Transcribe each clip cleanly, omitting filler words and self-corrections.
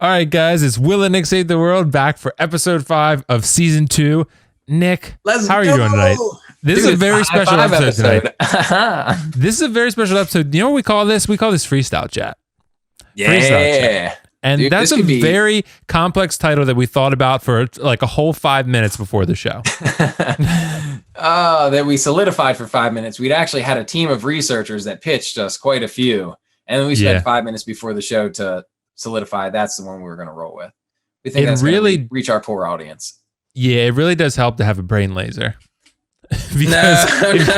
All right, guys, it's Will and Nick Save the World back for episode 5 of season 2. Nick, how are you doing tonight? This is a very special episode tonight. This is a very special episode. You know what we call this? We call this Freestyle Chat. Yeah. Freestyle Chat. And dude, that's a very complex title that we thought about for like a whole 5 minutes before the show. That we solidified for 5 minutes. We'd actually had a team of researchers that pitched us quite a few. And we spent 5 minutes before the show to solidify that's the one we were going to roll with. We think that's really going to reach our poor audience. Yeah, it really does help to have a brain laser. Because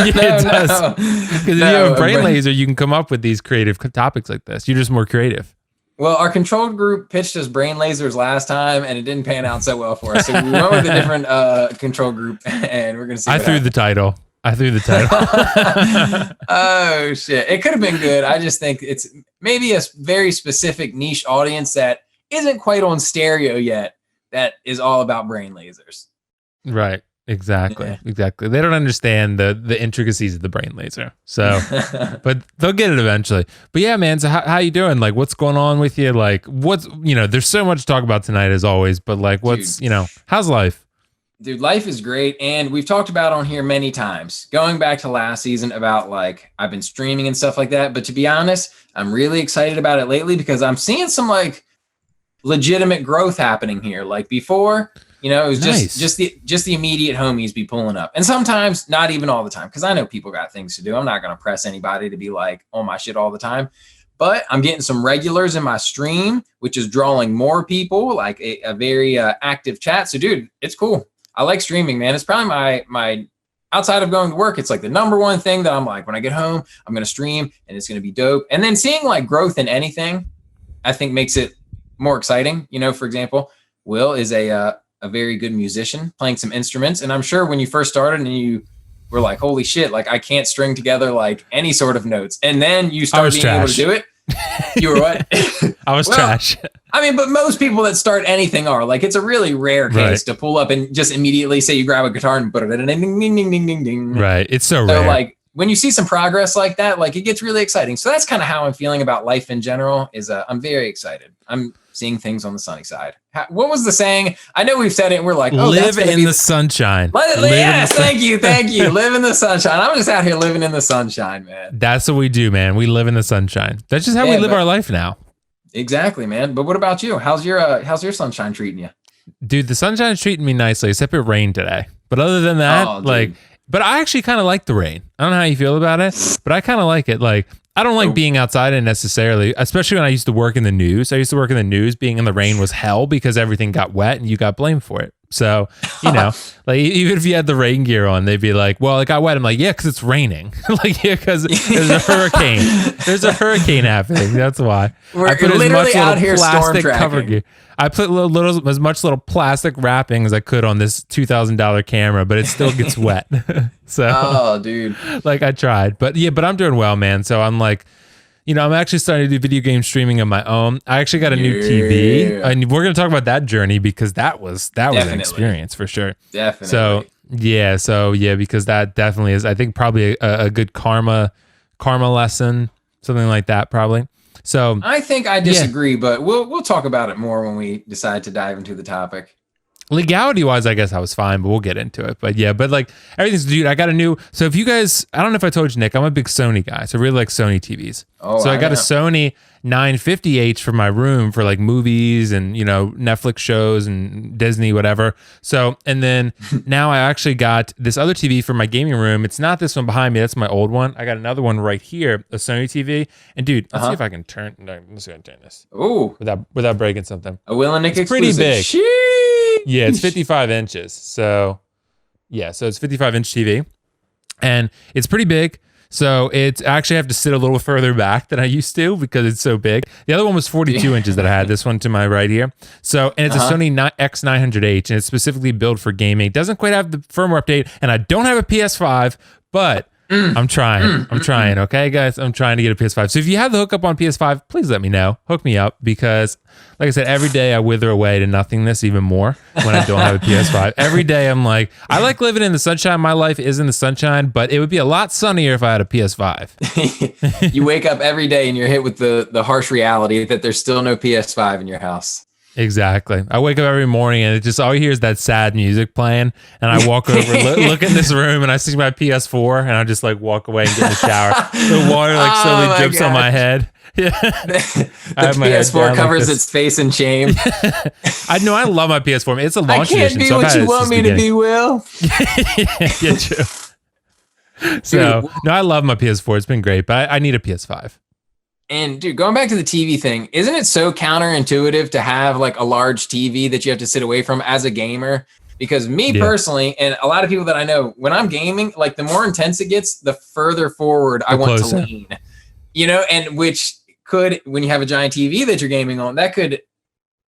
it does. Because if you have a brain laser, you can come up with these creative topics like this. You're just more creative. Well, our control group pitched us brain lasers last time, and it didn't pan out so well for us. So we went with a different control group, and we're going to see. I threw the title. Oh, shit. It could have been good. I just think it's maybe a very specific niche audience that isn't quite on stereo yet that is all about brain lasers. Right. Exactly. Exactly. They don't understand the intricacies of the brain laser. So, but they'll get it eventually. But yeah, man. So how you doing? Like, what's going on with you? Like, there's so much to talk about tonight as always, but like, how's life? Dude, life is great. And we've talked about on here many times, going back to last season about like, I've been streaming and stuff like that. But to be honest, I'm really excited about it lately because I'm seeing some like legitimate growth happening here. Like before, it was just the immediate homies be pulling up. And sometimes not even all the time, because I know people got things to do. I'm not going to press anybody to be like on my shit all the time. But I'm getting some regulars in my stream, which is drawing more people, like a very active chat. So, dude, it's cool. I like streaming, man. It's probably my outside of going to work, it's like the number one thing that I'm like, when I get home, I'm going to stream and it's going to be dope. And then seeing like growth in anything, I think makes it more exciting. For example, Will is a very good musician playing some instruments. And I'm sure when you first started and you were like, holy shit, like I can't string together like any sort of notes. And then you started being able to do it. You were what? I was trash. I mean, but most people that start anything are like, it's a really rare case to pull up and just immediately say you grab a guitar and put it in ding, ding, ding, ding, ding, ding. Right. It's so rare. Like when you see some progress like that, like it gets really exciting. So that's kind of how I'm feeling about life in general is I'm very excited. I'm seeing things on the sunny side. What was the saying? I know we've said it and we're like, live in the sunshine. Yes, thank you. Live in the sunshine. I'm just out here living in the sunshine, man. That's what we do, man. We live in the sunshine. That's just how we live our life now. Exactly, man. But what about you? How's your sunshine treating you? Dude, the sunshine's treating me nicely, except it rained today. But other than that, but I actually kind of like the rain. I don't know how you feel about it, but I kind of like it. Like, I don't like being outside necessarily, especially when I used to work in the news. I used to work in the news. Being in the rain was hell because everything got wet and you got blamed for it. So, like even if you had the rain gear on, they'd be like, well, it got wet. I'm like, yeah, because it's raining. Because there's a hurricane. There's a hurricane happening. That's why. We're literally out here storm tracking. Gear. I put as much little plastic wrapping as I could on this $2,000 camera, but it still gets wet. So, dude, like I tried, but I'm doing well, man. So I'm like, I'm actually starting to do video game streaming on my own. I actually got a new TV, and we're going to talk about that journey because that was an experience for sure. Definitely. So because that definitely is, I think probably a good karma lesson, something like that probably. So I think I disagree, but we'll talk about it more when we decide to dive into the topic. Legality wise, I guess I was fine, but we'll get into it. But yeah, but like everything's, dude, I got a new. So if you guys, I don't know if I told you, Nick, I'm a big Sony guy. So I really like Sony TVs. So I got a Sony 950H for my room for like movies and, Netflix shows and Disney, whatever. So, and then now I actually got this other TV for my gaming room. It's not this one behind me. That's my old one. I got another one right here, a Sony TV. And dude, let's see if I can turn. Let's see if I can turn this. Ooh. Without breaking something. A Will and Nick exclusive. Pretty big. Yeah, it's 55 inches. So it's 55-inch TV. And it's pretty big. So it's actually I have to sit a little further back than I used to because it's so big. The other one was 42 inches that I had. This one to my right here. So, and it's a Sony X900H, and it's specifically built for gaming. It doesn't quite have the firmware update, and I don't have a PS5, but I'm trying. Okay, guys, I'm trying to get a PS5. So if you have the hookup on PS5, please let me know. Hook me up because, like I said, every day I wither away to nothingness even more when I don't have a PS5. Every day I'm like, I like living in the sunshine. My life is in the sunshine, but it would be a lot sunnier if I had a PS5. You wake up every day and you're hit with the harsh reality that there's still no PS5 in your house. Exactly. I wake up every morning and it just all you hear is that sad music playing. And I walk over, look in this room, and I see my PS4, and I just like walk away and get in the shower. The water like slowly drips on my head. Yeah. The PS4 covers its face in shame. I know. I love my PS4. It's a launch edition. I can't be what you want me to be, Will. Yeah, true. So, no, I love my PS4. It's been great, but I need a PS5. And dude, going back to the TV thing, isn't it so counterintuitive to have like a large TV that you have to sit away from as a gamer? Because me personally, and a lot of people that I know, when I'm gaming, like the more intense it gets, the further forward I want to lean. You know, and which could, when you have a giant TV that you're gaming on, that could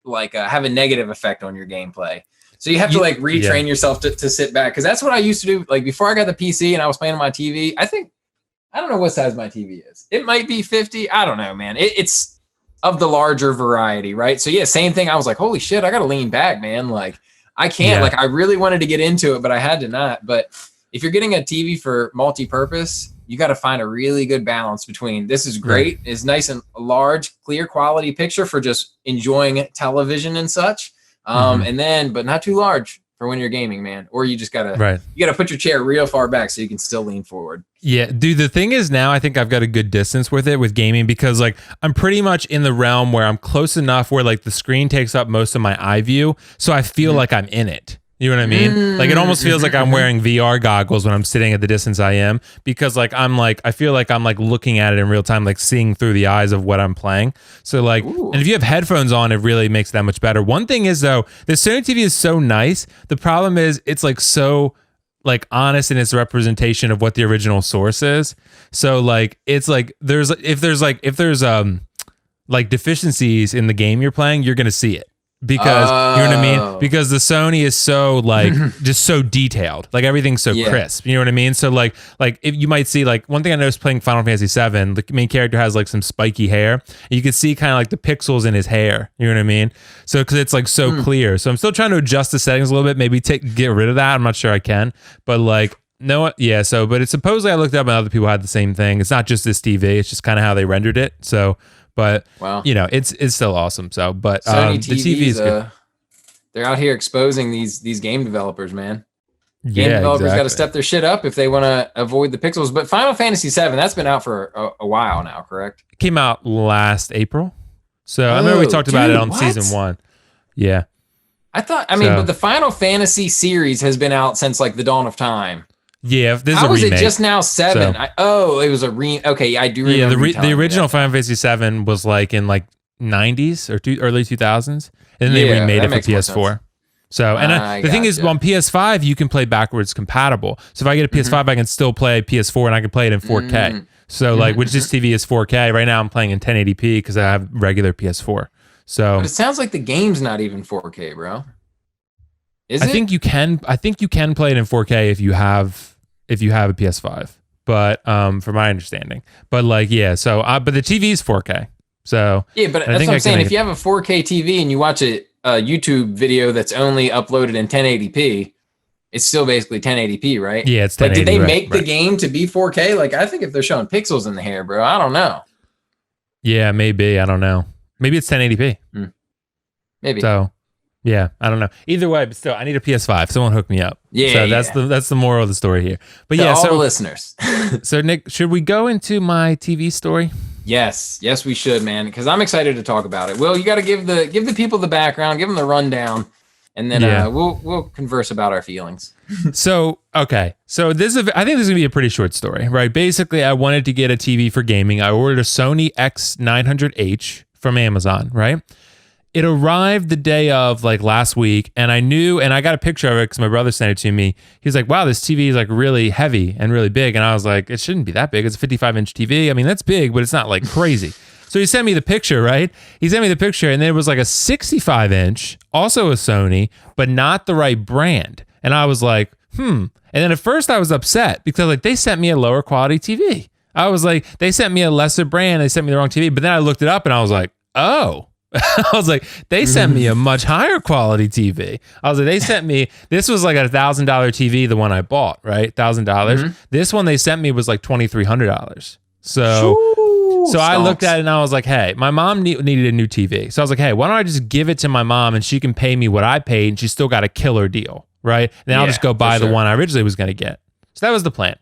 like have a negative effect on your gameplay. So you have to like retrain yourself to sit back. Because that's what I used to do. Like before I got the PC and I was playing on my TV, I don't know what size my TV is. It might be 50. I don't know, man. It's of the larger variety, right? So yeah, same thing. I was like, holy shit, I got to lean back, man. Like I can't, like I really wanted to get into it, but I had to not. But if you're getting a TV for multi-purpose, you got to find a really good balance between this is great, it's nice and large, clear quality picture for just enjoying television and such. And then, but not too large for when you're gaming, man. Or you just gotta put your chair real far back so you can still lean forward. Yeah, dude, the thing is now I think I've got a good distance with it with gaming because like I'm pretty much in the realm where I'm close enough where like the screen takes up most of my eye view. So I feel like I'm in it. You know what I mean? Like it almost feels like I'm wearing VR goggles when I'm sitting at the distance I am because like I feel like I'm like looking at it in real time, like seeing through the eyes of what I'm playing. So like, and if you have headphones on, it really makes it that much better. One thing is though, the Sony TV is so nice. The problem is it's like so like honest in its representation of what the original source is. So like, it's like, if there's like deficiencies in the game you're playing, you're going to see it. Because you know what I mean? Because the Sony is so like just so detailed, like everything's so crisp. You know what I mean? So like if you might see like one thing I noticed playing Final Fantasy VII, the main character has like some spiky hair. You can see kind of like the pixels in his hair. You know what I mean? So because it's like so clear. So I'm still trying to adjust the settings a little bit. Maybe get rid of that. I'm not sure I can, but like. No, yeah. So, but it's supposedly I looked up and other people had the same thing. It's not just this TV. It's just kind of how they rendered it. So, but you know, it's still awesome. So, but Sony the TV is good. They're out here exposing these game developers, man. Game developers got to step their shit up if they want to avoid the pixels. But Final Fantasy VII, that's been out for a while now, correct? It came out last April. So I remember we talked about it on season 1. Yeah. But the Final Fantasy series has been out since like the dawn of time. Yeah, this is How a remake. Was it just now 7? So, it was a okay, I do remember. Yeah, the original Final Fantasy 7 was like in like 90s or early 2000s, and then they remade it for PS4. So, and the thing is, on PS5 you can play backwards compatible. So if I get a PS5, I can still play PS4 and I can play it in 4K. So like, which this TV is 4K right now. I'm playing in 1080p because I have regular PS4. So, but it sounds like the game's not even 4K, bro. I think you can play it in 4K if you have a PS5, but from my understanding, but like so but the TV is 4K, so yeah, but that's what I'm saying. If you have a 4K TV and you watch a YouTube video that's only uploaded in 1080p, it's still basically 1080p, right? Yeah, it's 1080p. Like, did they make the game to be 4K? Like, I think if they're showing pixels in the hair, bro, I don't know. Yeah, maybe. I don't know. Maybe it's 1080p. Maybe. So. Yeah, I don't know. Either way, but still, I need a PS5. Someone hook me up. Yeah, so that's the moral of the story here. But to all the listeners. So Nick, should we go into my TV story? Yes, we should, man, because I'm excited to talk about it. Will, you got to give the people the background, give them the rundown, and then we'll converse about our feelings. So okay, so I think this is gonna be a pretty short story, right? Basically, I wanted to get a TV for gaming. I ordered a Sony X900H from Amazon, right? It arrived the day of like last week, and I got a picture of it because my brother sent it to me. He's like, wow, this TV is like really heavy and really big. And I was like, it shouldn't be that big. It's a 55-inch TV. I mean, that's big, but it's not like crazy. So he sent me the picture, right? He sent me the picture, and then it was like a 65-inch, also a Sony, but not the right brand. And I was like, And then at first I was upset because like they sent me a lower quality TV. I was like, they sent me a lesser brand. They sent me the wrong TV. But then I looked it up and I was like, oh. I was like, they sent me a much higher quality TV. I was like, they sent me, this was like $1,000 TV, the one I bought, right? $1,000. This one they sent me was like $2,300. So I looked at it and I was like, hey, my mom needed a new TV. So I was like, hey, why don't I just give it to my mom and she can pay me what I paid and she's still got a killer deal, right? And then I'll just go buy the one I originally was going to get. So that was the plan.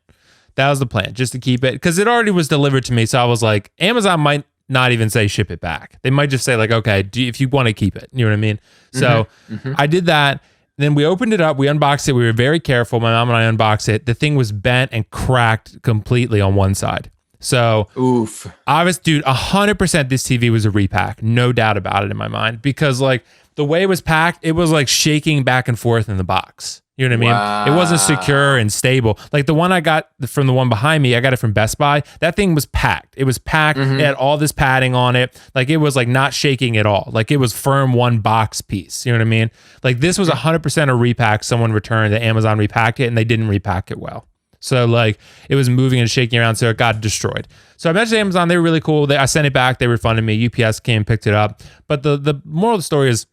Just to keep it, because it already was delivered to me. So I was like, Amazon might not even say ship it back. They might just say like, okay, if you want to keep it, you know what I mean? So I did that. Then we opened it up, we unboxed it. We were very careful. My mom and I unboxed it. The thing was bent and cracked completely on one side. So, dude, 100% this TV was a repack. No doubt about it in my mind, because like the way it was packed, it was like shaking back and forth in the box. You know what I mean? Wow. It wasn't secure and stable. Like the one I got from the one behind me, I got it from Best Buy. That thing was packed. It was packed. It had all this padding on it. Like it was like not shaking at all. Like it was firm one box piece. You know what I mean? Like this was 100% a repack. Someone returned that Amazon repacked it and they didn't repack it well. So like it was moving and shaking around, so it got destroyed. So I mentioned Amazon, they were really cool. I sent it back, they refunded me. UPS came and picked it up. But the moral of the story is,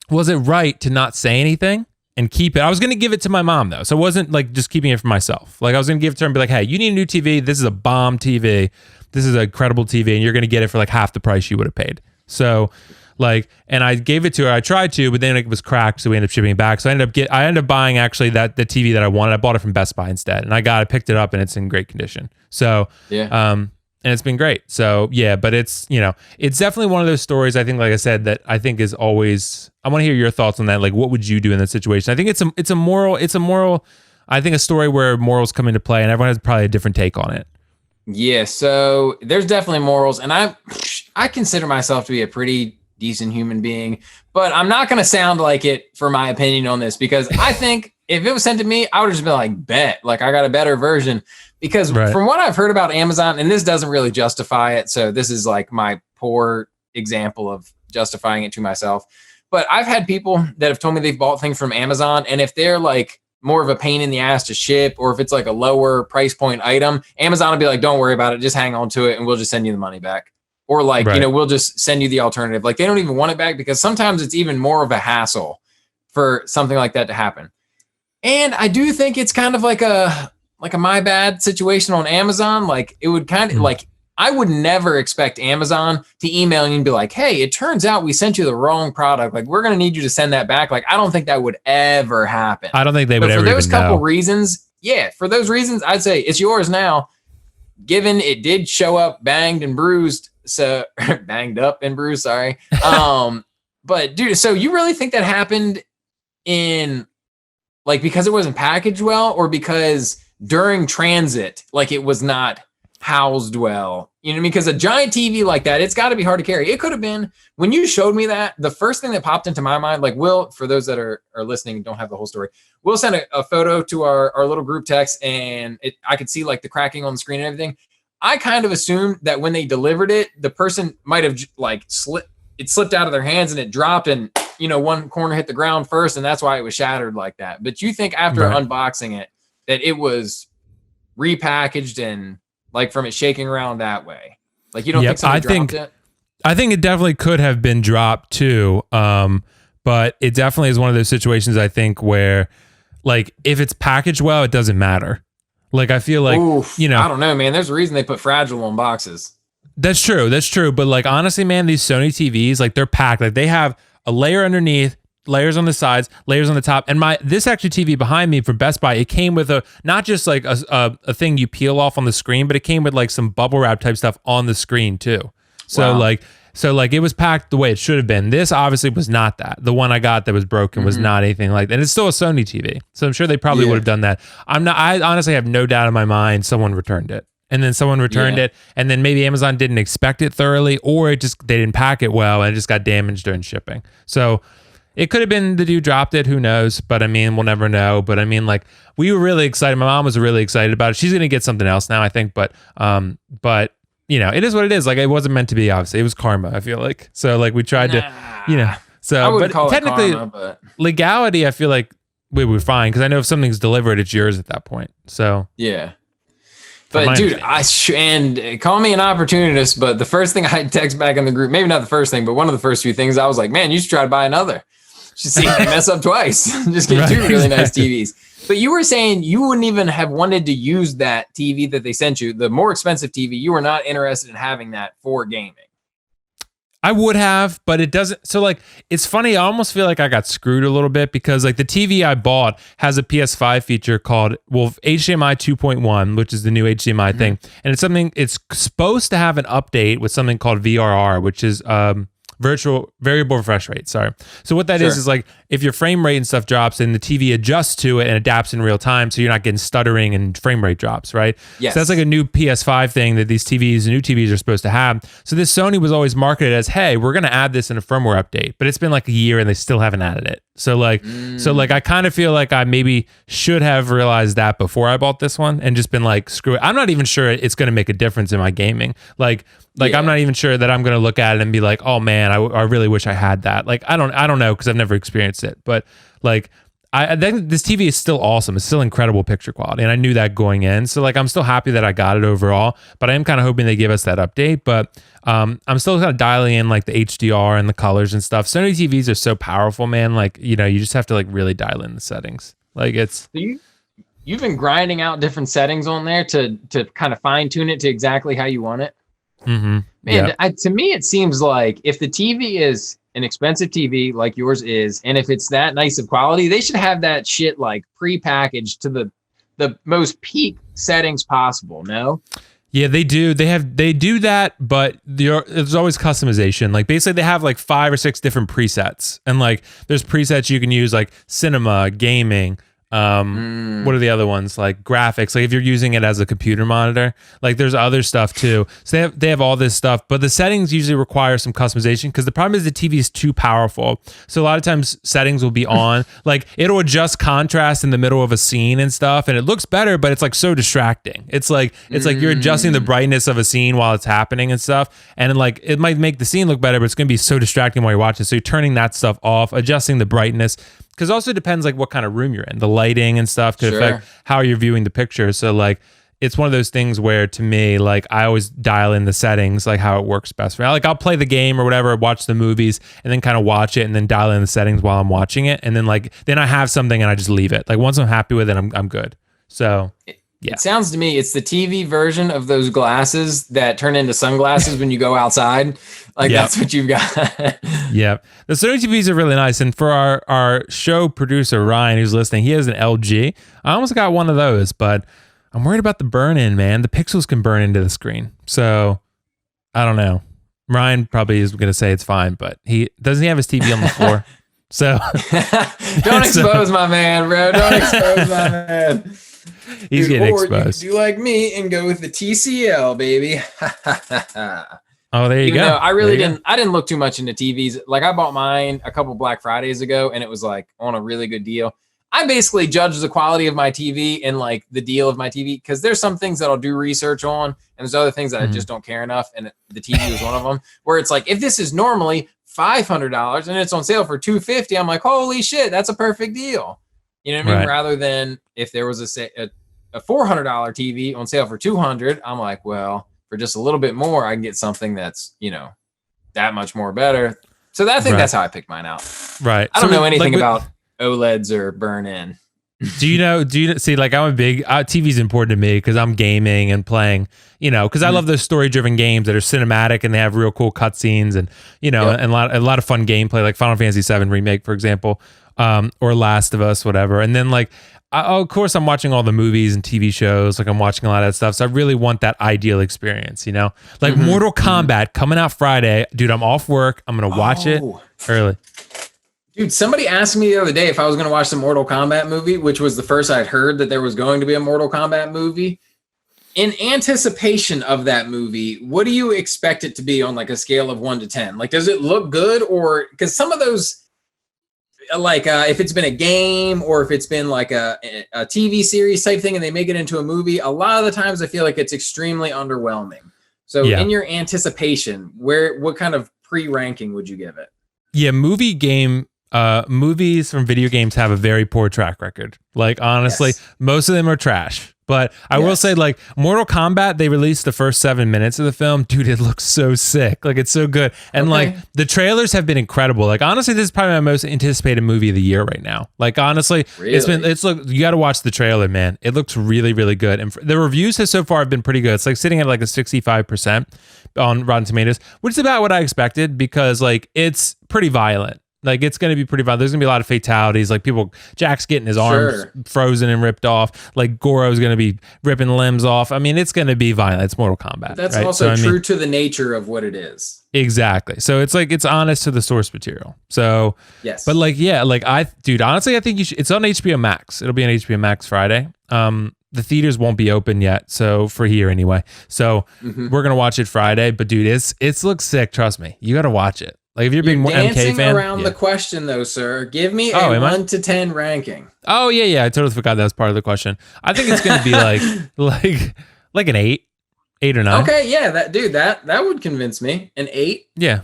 was it right to not say anything and keep it? I was going to give it to my mom though, so it wasn't like just keeping it for myself. Like I was going to give it to her and be like, hey, you need a new TV. This is a bomb TV. This is an incredible TV, and you're going to get it for like half the price you would have paid. So like, and I gave it to her. I tried to, but then it was cracked, so we ended up shipping it back. So I ended up buying actually the TV that I wanted. I bought it from Best Buy instead, and I picked it up, and it's in great condition. So and it's been great. So yeah, but it's, you know, it's definitely one of those stories. I think, like I said, that I think is always. I want to hear your thoughts on that. Like, what would you do in that situation? I think it's a moral. I think a story where morals come into play, and everyone has probably a different take on it. Yeah. So there's definitely morals, and I consider myself to be a pretty decent human being, but I'm not going to sound like it for my opinion on this, because I think if it was sent to me, I would have just been like, bet, like I got a better version, because from what I've heard about Amazon, and this doesn't really justify it, so this is like my poor example of justifying it to myself, but I've had people that have told me they've bought things from Amazon, and if they're like more of a pain in the ass to ship, or if it's like a lower price point item, Amazon will be like, don't worry about it, just hang on to it and we'll just send you the money back. Or like, you know, we'll just send you the alternative. Like they don't even want it back, because sometimes it's even more of a hassle for something like that to happen. And I do think it's kind of like a my bad situation on Amazon. Like it would kind of like, I would never expect Amazon to email you and be like, hey, it turns out we sent you the wrong product. Like we're going to need you to send that back. Like, I don't think that would ever happen. I don't think they would ever. For those couple reasons, for those reasons, I'd say it's yours now. Given it did show up banged and bruised, so banged up and bruised, sorry. But dude, so you really think that happened in like because it wasn't packaged well, or because during transit, like it was not housed well? You know what I mean? Because a giant TV like that, it's got to be hard to carry. It could have been, when you showed me that, the first thing that popped into my mind, like Will, for those that are listening and don't have the whole story, we'll send a photo to our little group text, and I could see like the cracking on the screen and everything. I kind of assumed that when they delivered it, the person might have like slipped out of their hands and it dropped, and you know, one corner hit the ground first, and that's why it was shattered like that. But you think after unboxing it that it was repackaged and like from it shaking around that way? Like you don't think somebody dropped it? I think it definitely could have been dropped too. But it definitely is one of those situations, I think, where like if it's packaged well, it doesn't matter. Like I feel like, you know, I don't know, man. There's a reason they put fragile on boxes. That's true. But like honestly, man, these Sony TVs, like they're packed. Like they have a layer underneath, layers on the sides, layers on the top. And this actually TV behind me from Best Buy, it came with not just like a thing you peel off on the screen, but it came with like some bubble wrap type stuff on the screen too. So like it was packed the way it should have been. This obviously was not that. The one I got that was broken was not anything like that. And it's still a Sony TV. So I'm sure they probably would have done that. I honestly have no doubt in my mind someone returned it. And then someone returned it, and then maybe Amazon didn't expect it thoroughly, or they didn't pack it well and it just got damaged during shipping. So it could have been the dude dropped it, who knows? But I mean, we'll never know. But I mean, like, we were really excited. My mom was really excited about it. She's gonna get something else now, I think. But you know, it is what it is. Like, it wasn't meant to be, obviously. It was karma, I feel like. So like we tried to, you know. So but technically karma, legality, I feel like we were fine, because I know if something's delivered, it's yours at that point. So yeah. But dude, and call me an opportunist, but the first thing I text back in the group, maybe not the first thing, but one of the first few things, I was like, man, you should try to buy another. Just see they mess up twice. Just get two really nice TVs. But you were saying you wouldn't even have wanted to use that TV that they sent you, the more expensive TV. You were not interested in having that for gaming. I would have, but it doesn't. So like, it's funny. I almost feel like I got screwed a little bit because like the TV I bought has a PS5 feature called HDMI 2.1, which is the new HDMI thing. And it's supposed to have an update with something called VRR, which is virtual variable refresh rate. Sorry. So what that is like if your frame rate and stuff drops, then the TV adjusts to it and adapts in real time, so you're not getting stuttering and frame rate drops, right? Yes. So that's like a new PS5 thing that these new TVs are supposed to have. So this Sony was always marketed as, hey, we're going to add this in a firmware update, but it's been like a year and they still haven't added it. So like, I kind of feel like I maybe should have realized that before I bought this one and just been like, screw it. I'm not even sure it's going to make a difference in my gaming. Like I'm not even sure that I'm going to look at it and be like, oh man, I really wish I had that. Like, I don't know, because I've never experienced it, but like, I think this TV is still awesome. It's still incredible picture quality. And I knew that going in. So like, I'm still happy that I got it overall, but I am kind of hoping they give us that update. But I'm still kind of dialing in like the HDR and the colors and stuff. Sony TVs are so powerful, man. Like, you know, you just have to like really dial in the settings. Like it's... You've been grinding out different settings on there to kind of fine tune it to exactly how you want it. Mm-hmm. Man, to me, it seems like if the TV is an expensive TV like yours is, and if it's that nice of quality, they should have that shit like pre-packaged to the most peak settings possible. No? Yeah, they do. They do that, but there's always customization. Like basically they have like 5 or 6 different presets, and like there's presets you can use like cinema, gaming, what are the other ones, like graphics, like if you're using it as a computer monitor, like there's other stuff too. So they have all this stuff, but the settings usually require some customization because the problem is the TV is too powerful. So a lot of times settings will be on, like it'll adjust contrast in the middle of a scene and stuff, and it looks better, but it's like so distracting. It's like you're adjusting the brightness of a scene while it's happening and stuff, and like it might make the scene look better, but it's gonna be so distracting while you're watching. So you're turning that stuff off, adjusting the brightness. Because also depends like what kind of room you're in. The lighting and stuff could affect how you're viewing the picture. So like it's one of those things where to me, like I always dial in the settings, like how it works best for me. Like I'll play the game or whatever, watch the movies, and then kind of watch it and then dial in the settings while I'm watching it. And then then I have something and I just leave it. Like once I'm happy with it, I'm good. So yeah. It sounds to me it's the TV version of those glasses that turn into sunglasses when you go outside. Like that's what you've got. Yeah. The Sony TVs are really nice. And for our show producer, Ryan, who's listening, he has an LG. I almost got one of those, but I'm worried about the burn in, man. The pixels can burn into the screen. So I don't know. Ryan probably is going to say it's fine, but he have his TV on the floor. So don't expose my man, bro. Don't expose my man. He's getting exposed. Or you could do like me and go with the TCL, baby. Oh, there you go. I really didn't. I didn't look too much into TVs. Like I bought mine a couple Black Fridays ago, and it was like on a really good deal. I basically judge the quality of my TV and like the deal of my TV because there's some things that I'll do research on, and there's other things that I just don't care enough. And the TV is one of them. Where it's like if this is normally $500 and it's on sale for $250, I'm like, holy shit, that's a perfect deal. You know what I mean? Right. Rather than if there was a $400 TV on sale for $200, I'm like, well, for just a little bit more, I can get something that's, you know, that much more better. So I think that's how I picked mine out. Right. I don't know anything about OLEDs or burn in. Do you see, like I'm a big TV's important to me because I'm gaming and playing, you know, because I love those story driven games that are cinematic and they have real cool cutscenes and, you know, and a lot of fun gameplay, like Final Fantasy VII Remake, for example, or Last of Us, whatever. And then like, of course, I'm watching all the movies and TV shows. Like I'm watching a lot of that stuff. So I really want that ideal experience, you know, like Mortal Kombat coming out Friday. Dude, I'm off work. I'm going to watch it early. Dude, somebody asked me the other day if I was going to watch the Mortal Kombat movie, which was the first I'd heard that there was going to be a Mortal Kombat movie. In anticipation of that movie, what do you expect it to be on like a scale of 1 to 10? Like, does it look good? Or because some of those, like if it's been a game or if it's been like a TV series type thing and they make it into a movie, a lot of the times I feel like it's extremely underwhelming. So in your anticipation, what kind of pre-ranking would you give it? Yeah, movie game. movies from video games have a very poor track record. Like, honestly, most of them are trash. But I will say, like, Mortal Kombat, they released the first 7 minutes of the film. Dude, it looks so sick. Like, it's so good. And like, the trailers have been incredible. Like, honestly, this is probably my most anticipated movie of the year right now. Like, honestly, you got to watch the trailer, man. It looks really, really good. And the reviews so far have been pretty good. It's like sitting at like a 65% on Rotten Tomatoes, which is about what I expected because like it's pretty violent. Like, it's going to be pretty violent. There's going to be a lot of fatalities. Like, Jack's getting his arms frozen and ripped off. Like, Goro's going to be ripping limbs off. I mean, it's going to be violent. It's Mortal Kombat. But that's also true to the nature of what it is. Exactly. So it's like, it's honest to the source material. So, but like, yeah, like honestly, I think you should, it's on HBO Max. It'll be on HBO Max Friday. The theaters won't be open yet. So for here anyway. So we're going to watch it Friday, but dude, it's looks sick. Trust me. You got to watch it. Like, if you're being more MK fan, around the question though, sir. Give me a 1 to 10 ranking. Oh yeah. I totally forgot that was part of the question. I think it's gonna be like an 8 or 9. Okay, yeah, that would convince me. An 8. Yeah,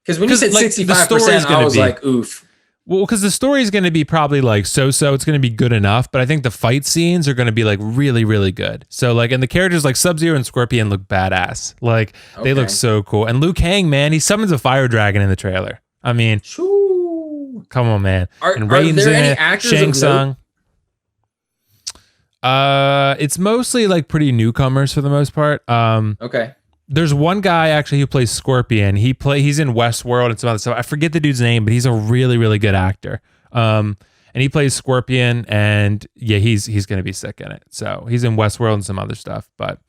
because when you said 65%, I was like, oof. Well, because the story is going to be probably like so-so. It's going to be good enough, but I think the fight scenes are going to be like really, really good. So like, and the characters like Sub-Zero and Scorpion look badass. Like they look so cool. And Liu Kang, man, he summons a fire dragon in the trailer. I mean, come on, man. And Raiden's in it. Shang Tsung. It's mostly like pretty newcomers for the most part. Okay. There's one guy actually who plays Scorpion. He's in Westworld and some other stuff. I forget the dude's name, but he's a really, really good actor. And he plays Scorpion, and yeah, he's gonna be sick in it. So he's in Westworld and some other stuff. But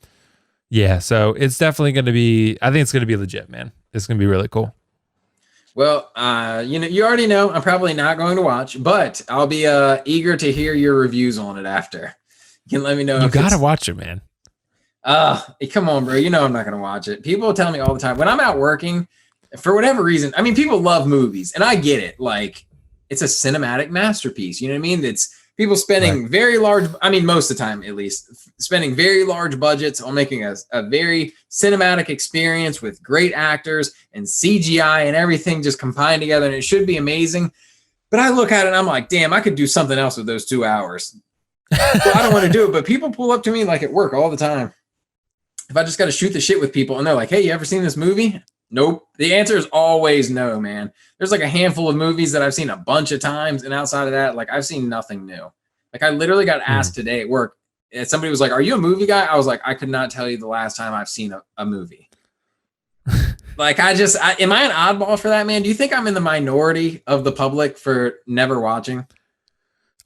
yeah, so it's definitely gonna be. I think it's gonna be legit, man. It's gonna be really cool. Well, you already know I'm probably not going to watch, but I'll be eager to hear your reviews on it after. You can let me know. You gotta watch it, man. Come on, bro. You know I'm not gonna watch it. People tell me all the time when I'm out working, for whatever reason. I mean, people love movies, and I get it. Like, it's a cinematic masterpiece. You know what I mean? It's people spending very large. I mean, most of the time, at least, spending very large budgets on making a very cinematic experience with great actors and CGI and everything just combined together, and it should be amazing. But I look at it and I'm like, damn, I could do something else with those 2 hours. Well, I don't want to do it, but people pull up to me like at work all the time. If I just got to shoot the shit with people and they're like, hey, you ever seen this movie? Nope. The answer is always no, man. There's like a handful of movies that I've seen a bunch of times. And outside of that, like, I've seen nothing new. Like, I literally got asked today at work. And somebody was like, are you a movie guy? I was like, I could not tell you the last time I've seen a movie. Like, am I an oddball for that, man? Do you think I'm in the minority of the public for never watching?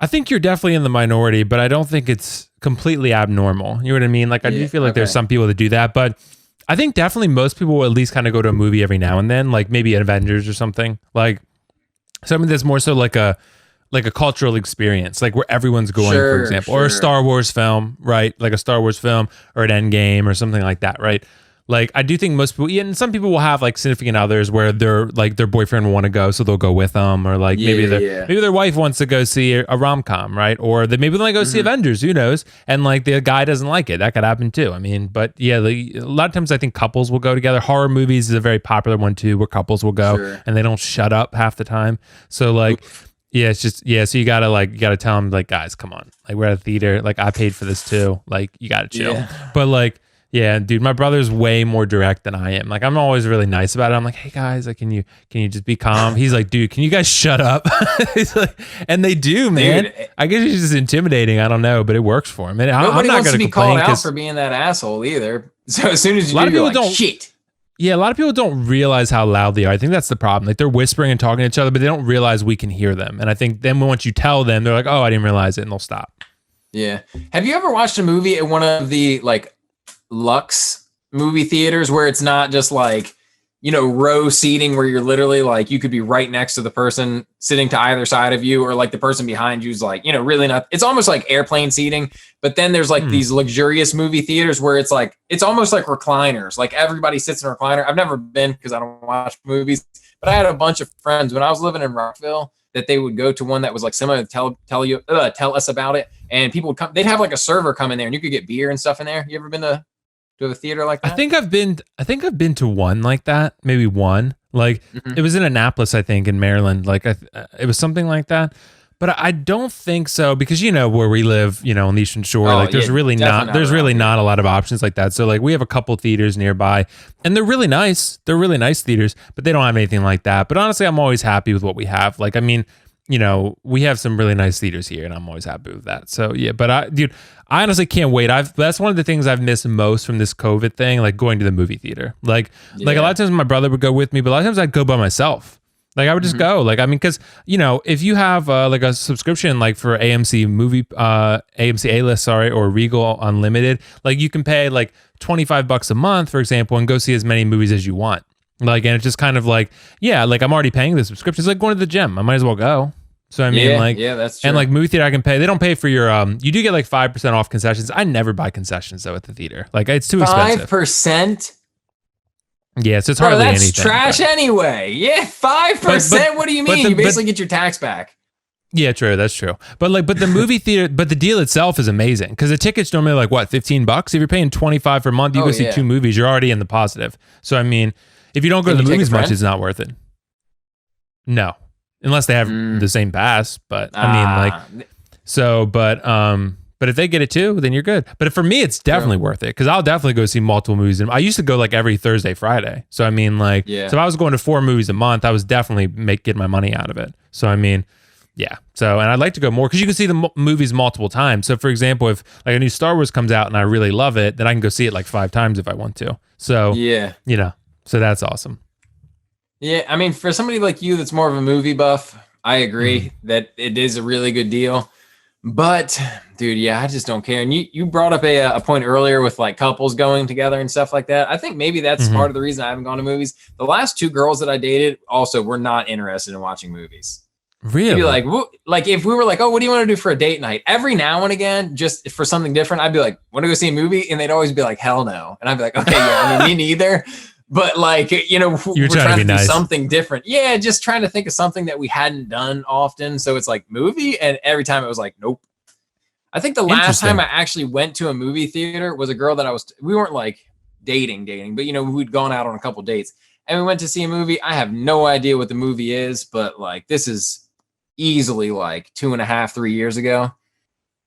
I think you're definitely in the minority, but I don't think it's completely abnormal. You know what I mean? Like, I do feel like there's some people that do that, but I think definitely most people will at least kind of go to a movie every now and then, like maybe Avengers or something. Like something that's more so like a cultural experience, like where everyone's going, for example, or a Star Wars film, right? Like a Star Wars film or an Endgame or something like that, right? Like, I do think most people, and some people will have like significant others where they're like their boyfriend will want to go, so they'll go with them, or like maybe their wife wants to go see a rom-com, right? Or they maybe they go see Avengers, who knows? And like the guy doesn't like it, that could happen too. I mean, but yeah, a lot of times I think couples will go together. Horror movies is a very popular one too, where couples will go and they don't shut up half the time. So like. Yeah, it's just, so you gotta tell them, like, guys, come on, like, we're at a theater, like, I paid for this too, like, you gotta chill. But like, yeah, dude, my brother's way more direct than I am. Like, I'm always really nice about it. I'm like, hey guys, like, can you just be calm? He's like, dude, can you guys shut up? He's like, and they do, man. Dude, I guess he's just intimidating. I don't know, but it works for him. And nobody I'm not wants gonna to be called out for being that asshole either. So as soon as you do, you're like, shit. Yeah, a lot of people don't realize how loud they are. I think that's the problem. Like, they're whispering and talking to each other, but they don't realize we can hear them. And I think then once you tell them, they're like, oh, I didn't realize it, and they'll stop. Yeah. Have you ever watched a movie at one of the, like, Lux movie theaters where it's not just, like, you know, row seating where you're literally, like, you could be right next to the person sitting to either side of you, or, like, the person behind you is, like, you know, really not. It's almost like airplane seating. But then there's like these luxurious movie theaters where it's like, it's almost like recliners. Like, everybody sits in a recliner. I've never been because I don't watch movies, but I had a bunch of friends when I was living in Rockville that they would go to one that was like similar to tell us about it. And people would come, they'd have like a server come in there and you could get beer and stuff in there. You ever been to a theater like that? I think I've been to one like that, maybe one. Like it was in Annapolis, I think, in Maryland. Like it was something like that. But I don't think so because where we live, on the Eastern Shore, like there's really not a lot of options like that. So like we have a couple theaters nearby and they're really nice. They're really nice theaters, but they don't have anything like that. But honestly, I'm always happy with what we have. Like, I mean, we have some really nice theaters here and I'm always happy with that. So yeah, but I honestly can't wait. That's one of the things I've missed most from this COVID thing, like going to the movie theater. Like a lot of times my brother would go with me, but a lot of times I'd go by myself. Like I would just go, like, I mean, cause if you have like a subscription, like for AMC A-List, or Regal Unlimited, like you can pay like $25 a month, for example, and go see as many movies as you want. Like, and it's just kind of like, yeah, like I'm already paying the subscription. It's like going to the gym. I might as well go. So I mean, that's true. And like movie theater, I can pay. They don't pay for your you do get like 5% off concessions. I never buy concessions though at the theater. Like it's too expensive. 5%? Yeah, so it's hardly anything. That's trash anyway. Yeah, 5%. What do you mean? You basically get your tax back. Yeah, true. That's true. But the movie theater, but the deal itself is amazing because the ticket's normally like what, $15? If you're paying $25 for a month, you go see 2 movies. You're already in the positive. So I mean, if you don't go to the movies much, it's not worth it. No, unless they have the same pass. But I mean, but if they get it too, then you're good. But for me, it's definitely worth it because I'll definitely go see multiple movies. And I used to go like every Thursday, Friday. So I mean, like, so if I was going to 4 movies a month, I was definitely getting my money out of it. So I mean, yeah. So and I'd like to go more because you can see the movies multiple times. So for example, if like a new Star Wars comes out and I really love it, then I can go see it like 5 times if I want to. So so that's awesome. Yeah, I mean, for somebody like you that's more of a movie buff, I agree that it is a really good deal. But dude, yeah, I just don't care. And you brought up a point earlier with like couples going together and stuff like that. I think maybe that's part of the reason I haven't gone to movies. The last 2 girls that I dated also were not interested in watching movies. Really? They'd be like if we were like, oh, what do you want to do for a date night? Every now and again, just for something different, I'd be like, want to go see a movie? And they'd always be like, hell no. And I'd be like, okay, yeah, I mean, me neither. But like, we're trying to do something different. Yeah, just trying to think of something that we hadn't done often. So it's like movie. And every time it was like, nope. I think the last time I actually went to a movie theater was a girl that we weren't like dating, but we'd gone out on a couple dates and we went to see a movie. I have no idea what the movie is, but like this is easily like 2.5, 3 years ago.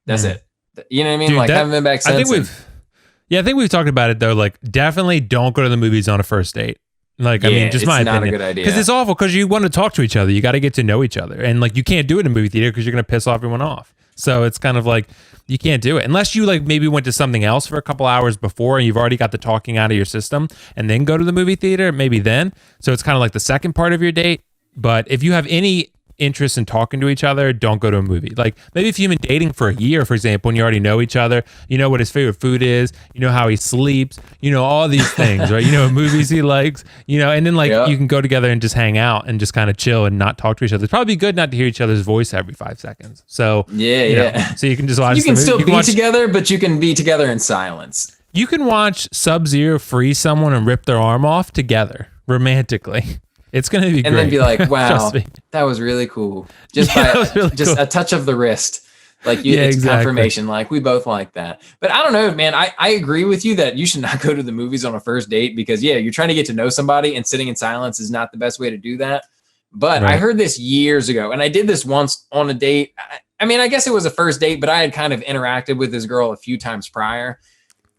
That's it. You know what I mean? Dude, like haven't been back since. I think we've talked about it though. Like definitely don't go to the movies on a first date. Like, I mean, just my opinion. It's not a good idea. Because it's awful because you want to talk to each other. You got to get to know each other. And like, you can't do it in a movie theater because you're going to piss everyone off. So it's kind of like, you can't do it unless you like maybe went to something else for a couple hours before and you've already got the talking out of your system and then go to the movie theater, maybe then. So it's kind of like the second part of your date. But if you have any interest in talking to each other, don't go to a movie. Like maybe if you've been dating for a year, for example, and you already know each other, you know what his favorite food is, you know how he sleeps, you know all these things, right? You know what movies he likes, and then like you can go together and just hang out and just kind of chill and not talk to each other. It's probably good not to hear each other's voice every 5 seconds. So so you can just watch. You can still be together, but you can be together in silence. You can watch Sub-Zero freeze someone and rip their arm off together romantically. It's going to be great. And then be like, wow, that was really cool. Just a touch of the wrist. Like it's confirmation. Like we both like that. But I don't know, man. I agree with you that you should not go to the movies on a first date because you're trying to get to know somebody and sitting in silence is not the best way to do that. But I heard this years ago and I did this once on a date. I mean, I guess it was a first date, but I had kind of interacted with this girl a few times prior.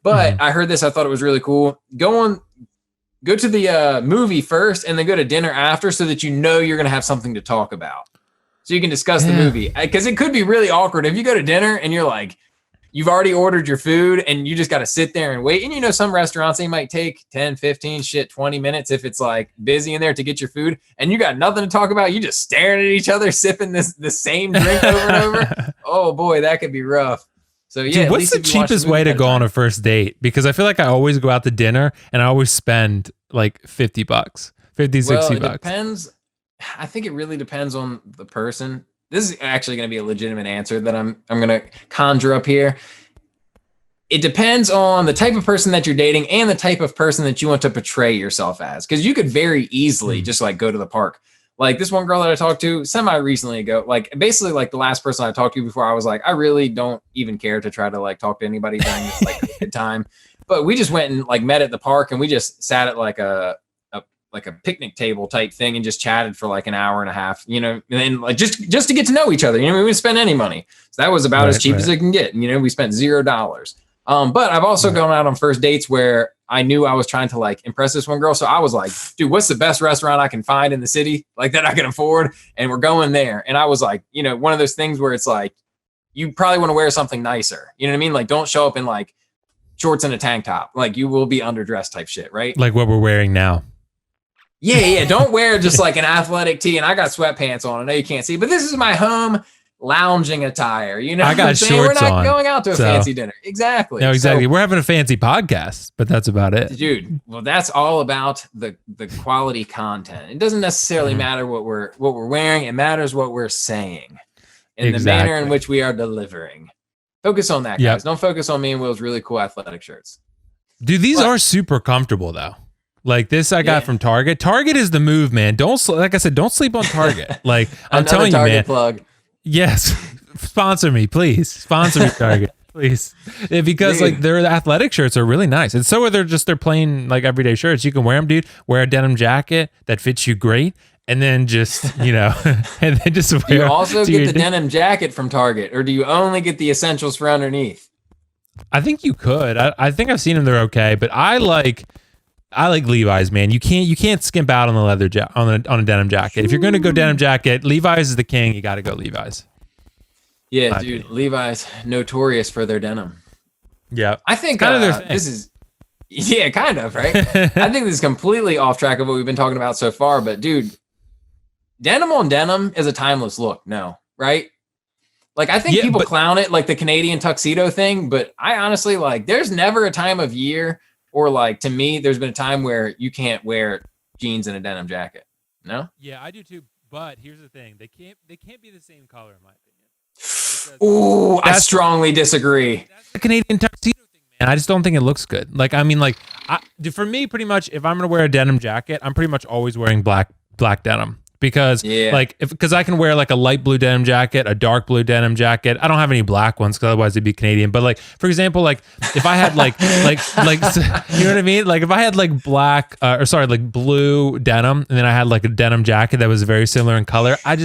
But I heard this. I thought it was really cool. Go to the movie first and then go to dinner after so that you're going to have something to talk about. So you can discuss the movie. Because it could be really awkward if you go to dinner and you're like, you've already ordered your food and you just got to sit there and wait. And some restaurants, they might take 10, 15, 20 minutes if it's like busy in there to get your food. And you got nothing to talk about. You just staring at each other, sipping the same drink over and over. Oh boy, that could be rough. So dude, what's the cheapest way to go on a first date? Because I feel like I always go out to dinner and I always spend like $50, $50, $60. It depends. I think it really depends on the person. This is actually going to be a legitimate answer that I'm going to conjure up here. It depends on the type of person that you're dating and the type of person that you want to portray yourself as. Because you could very easily just like go to the park. Like this one girl that I talked to semi-recently ago, like basically like the last person I talked to before I was like, I really don't even care to try to like talk to anybody during this like good time. But we just went and like met at the park and we just sat at like a a picnic table type thing and just chatted for like an hour and a half, you know, and then like just to get to know each other. You know, we didn't spend any money. So that was about as cheap as it can get. You know, we spent $0. But I've also gone out on first dates where I knew I was trying to like impress this one girl. So I was like, dude, what's the best restaurant I can find in the city like that I can afford? And we're going there. And I was like, you know, one of those things where it's like, you probably want to wear something nicer. You know what I mean? Like, don't show up in like shorts and a tank top. Like, you will be underdressed type shit, right? Like what we're wearing now. Yeah. Don't wear just like an athletic tee and I got sweatpants on. I know you can't see, but this is my home lounging attire. You know, I got shorts on. We're not going out to a fancy dinner. Exactly. No, exactly. So, we're having a fancy podcast, but that's about it. Dude, well, that's all about the quality content. It doesn't necessarily matter what we're wearing. It matters what we're saying and the manner in which we are delivering. Focus on that, guys. Don't focus on me and Will's really cool athletic shirts. Dude, these are super comfortable though. Like this I got from Target. Target is the move, man. Like I said, don't sleep on Target. Like I'm telling you, man. Plug. Yes. Sponsor me, please. Sponsor me, Target. Please. Because like their athletic shirts are really nice. And so are they're plain like everyday shirts. You can wear them, dude. Wear a denim jacket that fits you great. And then just, you know, and then just wear. Do you also get the denim jacket from Target, or do you only get the essentials for underneath? I think you could. I think I've seen them. They're okay, but I like Levi's, man. You can't skimp out on the leather on a denim jacket. If you're going to go denim jacket, Levi's is the king. You got to go Levi's. Yeah, dude. Levi's notorious for their denim. Yeah, I think kind of their thing. This is. Yeah, kind of, right? I think this is completely off track of what we've been talking about so far, but dude, denim on denim is a timeless look. No, right? Like, I think people clown it like the Canadian tuxedo thing, but I honestly like, there's never a time of year or like, to me, there's been a time where you can't wear jeans and a denim jacket. No? Yeah, I do too. But here's the thing. They can't be the same color in my opinion. Ooh, I strongly disagree. That's the Canadian tuxedo thing, man. I just don't think it looks good. Like, I mean, like, for me, pretty much, if I'm going to wear a denim jacket, I'm pretty much always wearing black denim. Because because I can wear like a light blue denim jacket, a dark blue denim jacket. I don't have any black ones because otherwise they'd be Canadian. But like, for example, like if I had like you know what I mean? Like if I had like like blue denim and then I had like a denim jacket that was very similar in color, to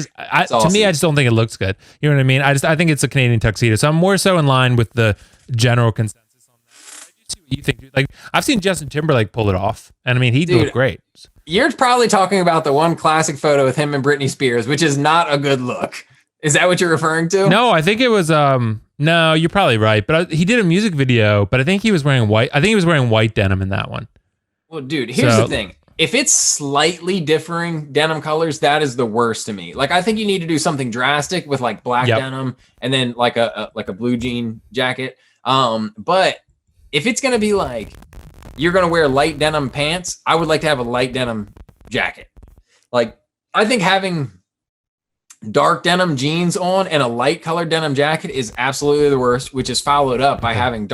me, I just don't think it looks good. You know what I mean? I think it's a Canadian tuxedo. So I'm more so in line with the general consensus on that. I do see what you think, dude. Like I've seen Justin Timberlake pull it off, and I mean he looked great. You're probably talking about the one classic photo with him and Britney Spears, which is not a good look. Is that what you're referring to? No, I think it was, no, you're probably right. But he did a music video, but I think he was wearing white. I think he was wearing white denim in that one. Well, dude, here's the thing. If it's slightly differing denim colors, that is the worst to me. Like, I think you need to do something drastic with like black denim and then like a blue jean jacket. But if it's going to be like, you're going to wear light denim pants, I would like to have a light denim jacket. Like, I think having dark denim jeans on and a light colored denim jacket is absolutely the worst, which is followed up by having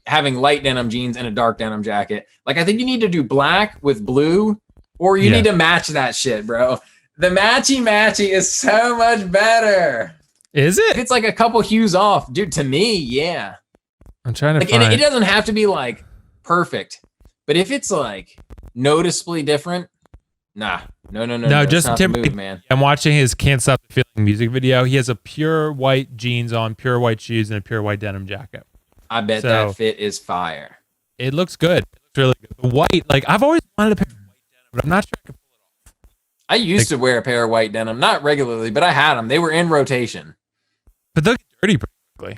having light denim jeans and a dark denim jacket. Like, I think you need to do black with blue, or you need to match that shit, bro. The matchy is so much better. Is it? It's like a couple hues off. Dude, to me, yeah. I'm trying to find it doesn't have to be like perfect, but if it's like noticeably different, no. Justin Timberlake, man. I'm watching his "Can't Stop the Feeling" music video. He has a pure white jeans on, pure white shoes, and a pure white denim jacket. I bet that fit is fire. It looks good. It looks really good. The white, like I've always wanted a pair of white denim, but I'm not sure I can pull it off. I used to wear a pair of white denim, not regularly, but I had them. They were in rotation. But they'll get dirty pretty quickly.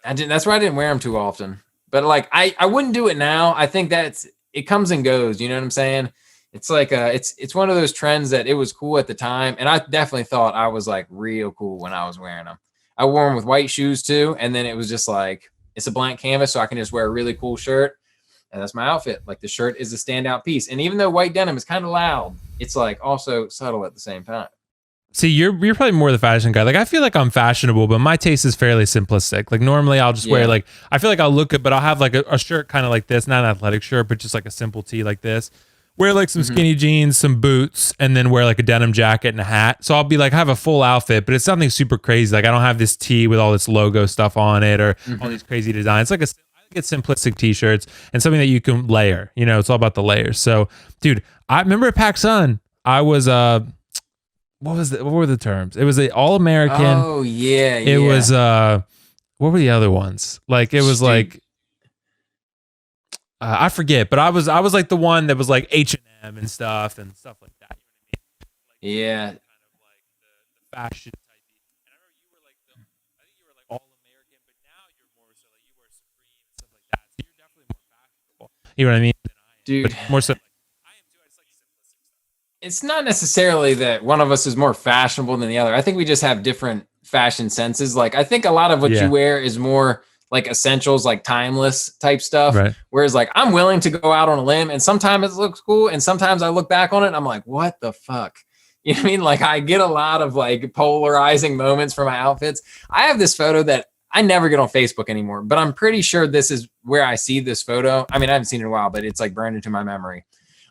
That's why I didn't wear them too often. But like, I wouldn't do it now. I think it comes and goes. You know what I'm saying? It's like it's one of those trends that it was cool at the time, and I definitely thought I was like real cool when I was wearing them. I wore them with white shoes too, and then it was just like it's a blank canvas, so I can just wear a really cool shirt, and that's my outfit. Like the shirt is a standout piece, and even though white denim is kind of loud, it's like also subtle at the same time. See, you're probably more the fashion guy. Like, I feel like I'm fashionable, but my taste is fairly simplistic. Like, normally I'll just wear, like, I feel like I'll look good, but I'll have, like, a shirt kind of like this. Not an athletic shirt, but just, like, a simple tee like this. Wear, like, some skinny jeans, some boots, and then wear, like, a denim jacket and a hat. So I'll be, like, have a full outfit, but it's something super crazy. Like, I don't have this tee with all this logo stuff on it or all these crazy designs. It's like get simplistic t-shirts and something that you can layer. You know, it's all about the layers. So, dude, I remember at PacSun, I was what were the terms? It was the All-American. Oh yeah, It was what were the other ones? Like it was like I forget, but I was like the one that was like H&M and stuff like that. You know what I mean? Yeah. Kind of like the fashion type. And I remember you were like I think you were like All-American, but now you're more so like you wear Supreme and stuff like that. So you're definitely more fashionable. You know what I mean? Than I am. Dude. But more so like I am too. I just like simplistic stuff. It's not necessarily that one of us is more fashionable than the other. I think we just have different fashion senses. Like I think a lot of what you wear is more like essentials, like timeless type stuff. Right. Whereas like I'm willing to go out on a limb and sometimes it looks cool. And sometimes I look back on it and I'm like, what the fuck? You know what I mean? Like I get a lot of like polarizing moments for my outfits. I have this photo that I never get on Facebook anymore, but I'm pretty sure this is where I see this photo. I mean, I haven't seen it in a while, but it's like burned into my memory.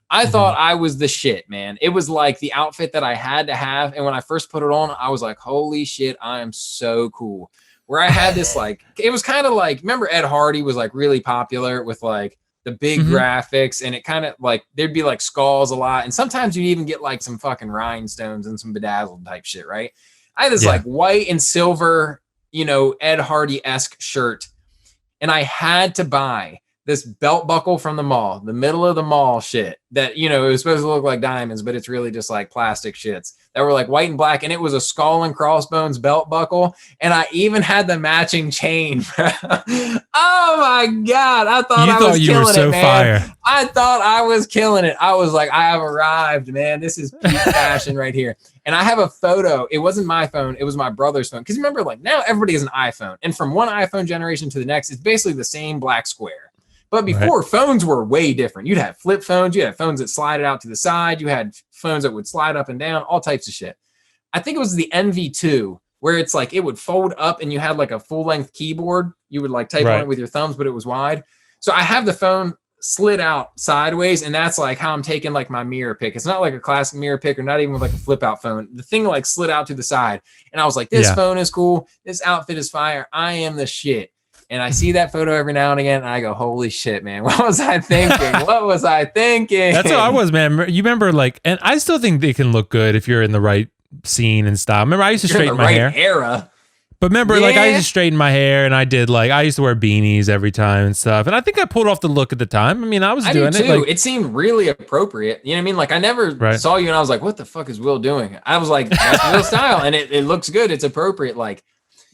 I thought I was the shit, man. It was like the outfit that I had to have. And when I first put it on, I was like, holy shit, I am so cool. Where I had this like, it was kind of like, remember Ed Hardy was like really popular with like the big graphics, and it kind of like, there'd be like skulls a lot. And sometimes you'd even get like some fucking rhinestones and some bedazzled type shit, right? I had this like white and silver, you know, Ed Hardy-esque shirt. And I had to buy this belt buckle from the mall, the middle of the mall shit that, you know, it was supposed to look like diamonds, but it's really just like plastic shits that were like white and black. And it was a skull and crossbones belt buckle. And I even had the matching chain. Oh my God. I thought I was killing it, man. Fire. I thought I was killing it. I was like, I have arrived, man. This is peak fashion right here. And I have a photo. It wasn't my phone. It was my brother's phone. Because remember, like now everybody has an iPhone. And from one iPhone generation to the next, it's basically the same black square. But before, phones were way different. You'd have flip phones. You had phones that slided out to the side. You had phones that would slide up and down, all types of shit. I think it was the NV2 where it's like it would fold up and you had like a full-length keyboard. You would like type on it with your thumbs, but it was wide. So I have the phone slid out sideways, and that's like how I'm taking like my mirror pick. It's not like a classic mirror pick or not even with like a flip-out phone. The thing like slid out to the side. And I was like, this phone is cool. This outfit is fire. I am the shit. And I see that photo every now and again, and I go, holy shit, man. What was I thinking? What was I thinking? That's how I was, man. You remember, like, and I still think they can look good if you're in the right scene and style. Remember, I used to straighten my hair. Era. But remember, like, I used to straighten my hair, and I used to wear beanies every time and stuff. And I think I pulled off the look at the time. I mean, I was doing it. Like, it seemed really appropriate. You know what I mean? Like, I never saw you, and I was like, what the fuck is Will doing? I was like, that's Will's style, and it looks good. It's appropriate. Like,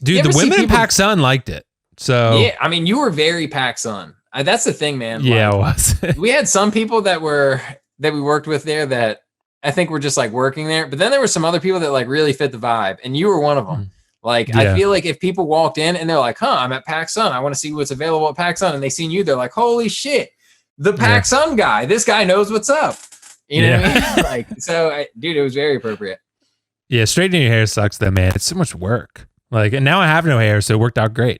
dude, the women in PacSun liked it. So yeah, I mean, you were very PacSun. That's the thing, man. Yeah, it was. We had some people that we worked with there that I think were just like working there, but then there were some other people that like really fit the vibe, and you were one of them. Like, I feel like if people walked in and they're like, "Huh, I'm at PacSun. I want to see what's available at PacSun," and they seen you, they're like, "Holy shit, the PacSun guy! This guy knows what's up." You know what I mean? Like, so, dude, it was very appropriate. Yeah, straightening your hair sucks, though, man. It's so much work. Like, and now I have no hair, so it worked out great.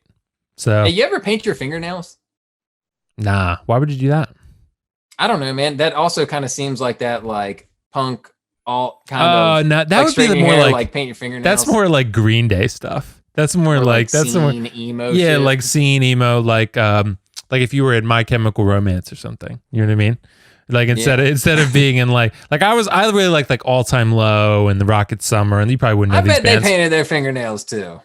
So, hey, you ever paint your fingernails? Nah. Why would you do that? I don't know, man. That also kind of seems like that, like punk, all kind of. No, that like would be the more like paint your fingernails. That's more like Green Day stuff. That's more like that's more emo. Yeah, shit. like scene emo, like if you were in My Chemical Romance or something. You know what I mean? Like instead of being in like I really like All Time Low and the Rocket Summer, and you probably wouldn't know these bands. I bet they painted their fingernails too.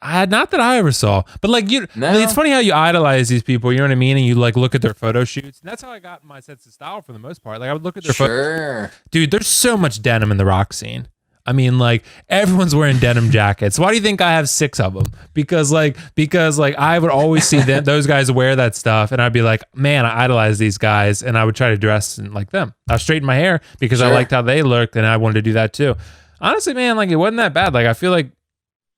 Not that I ever saw, but like it's funny how you idolize these people. You know what I mean? And you like look at their photo shoots, and that's how I got my sense of style for the most part. Like I would look at their photos. Dude, there's so much denim in the rock scene. I mean, like everyone's wearing denim jackets. Why do you think I have 6 of them? Because I would always see those guys wear that stuff, and I'd be like, man, I idolize these guys, and I would try to dress like them. I straightened my hair because I liked how they looked, and I wanted to do that too. Honestly, man, like it wasn't that bad. Like I feel like